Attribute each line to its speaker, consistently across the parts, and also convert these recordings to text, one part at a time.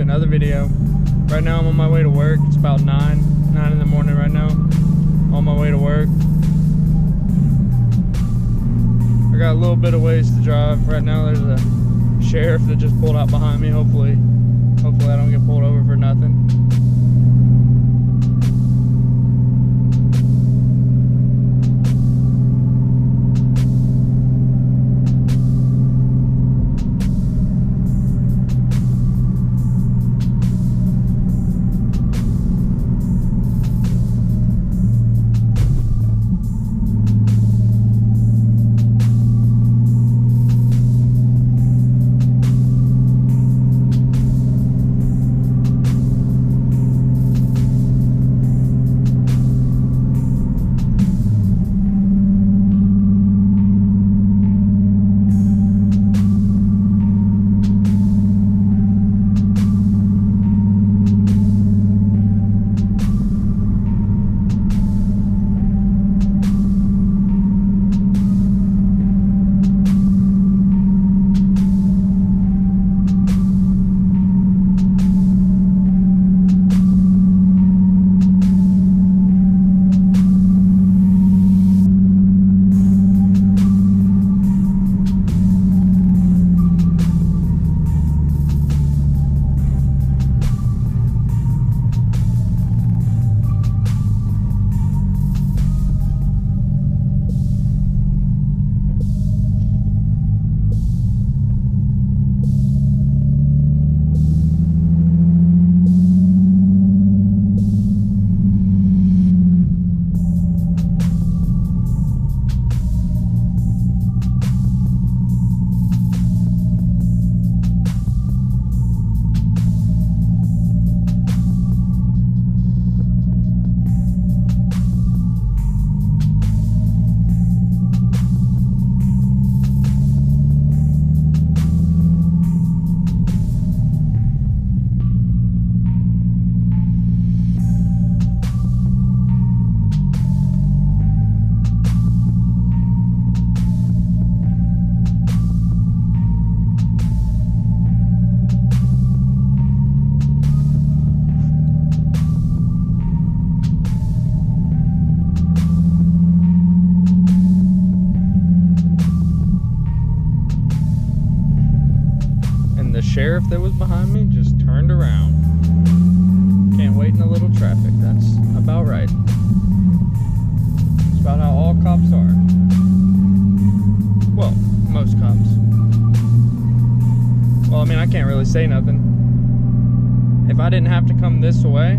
Speaker 1: another video. Right now I'm on my way to work. It's about 9 in the morning right now. On my way to work. I got a little bit of ways to drive. Right now there's a sheriff that just pulled out behind me. Hopefully I don't get pulled over for nothing. Sheriff that was behind me just turned around. Can't wait in a little traffic. That's about right. It's about how all cops are. Well, most cops. Well, I mean, I can't really say nothing. If I didn't have to come this way,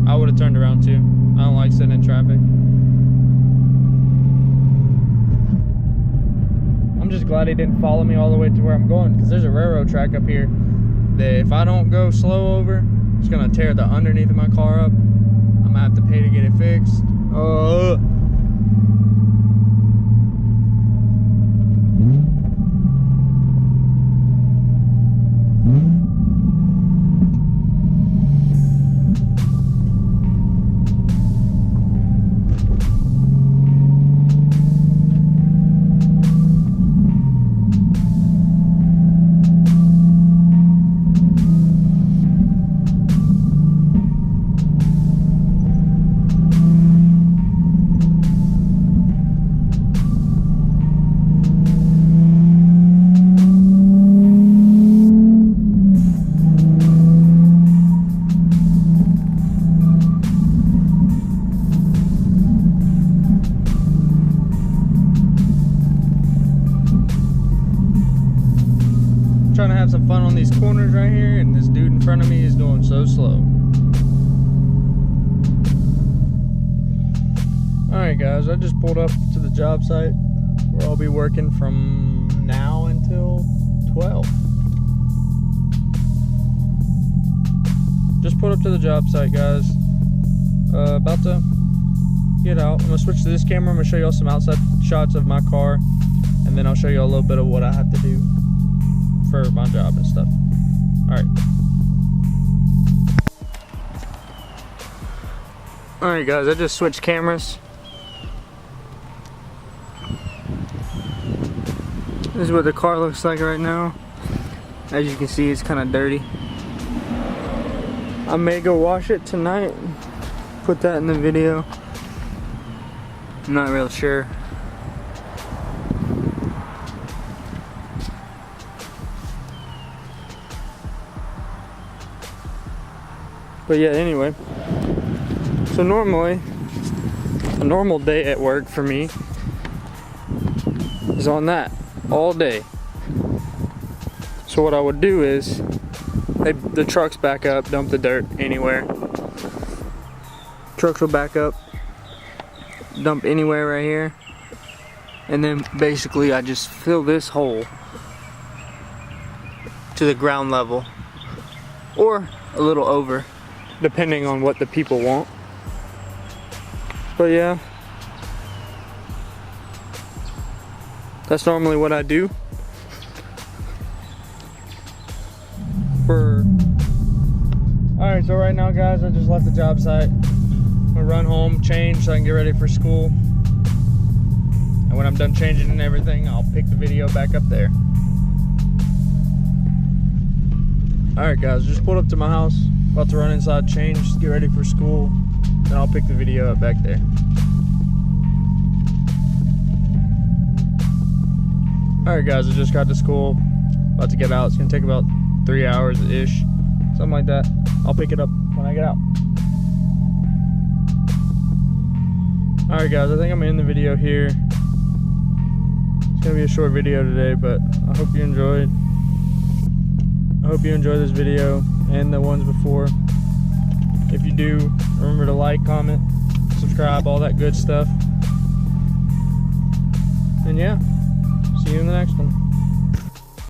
Speaker 1: I would have turned around too. I don't like sitting in traffic. I'm just glad he didn't follow me all the way to where I'm going, because there's a railroad track up here that if I don't go slow over, it's gonna tear the underneath of my car up. I'm gonna have to pay to get it fixed. Trying to have some fun on these corners right here, and this dude in front of me is going so slow. Alright guys, I just pulled up to the job site where I'll be working from now until 12. Just pulled up to the job site, guys. About to get out. I'm gonna switch to this camera. I'm gonna show y'all some outside shots of my car, and then I'll show you a little bit of what I have to do for my job and stuff. Alright guys, I just switched cameras. This is what the car looks like right now. As you can see, it's kind of dirty. I may go wash it tonight. Put that in the video. I'm not real sure. But yeah, anyway. So normally, a normal day at work for me is on that all day. So what I would do is, the trucks back up, dump the dirt anywhere. Trucks will back up, dump anywhere right here. And then basically I just fill this hole to the ground level, or a little over, depending on what the people want. But yeah, that's normally what I do. Alright, so right now guys, I just left the job site. I'm gonna run home, change so I can get ready for school. And when I'm done changing and everything, I'll pick the video back up there. Alright guys, just pulled up to my house. About to run inside, change, get ready for school. Then I'll pick the video up back there. Alright guys, I just got to school. About to get out. It's gonna take about 3 hours-ish. Something like that. I'll pick it up when I get out. Alright guys, I think I'm gonna end the video here. It's gonna be a short video today, but I hope you enjoyed. I hope you enjoyed this video and the ones before. If you do, remember to like, comment, subscribe, all that good stuff. And yeah, see you in the next one.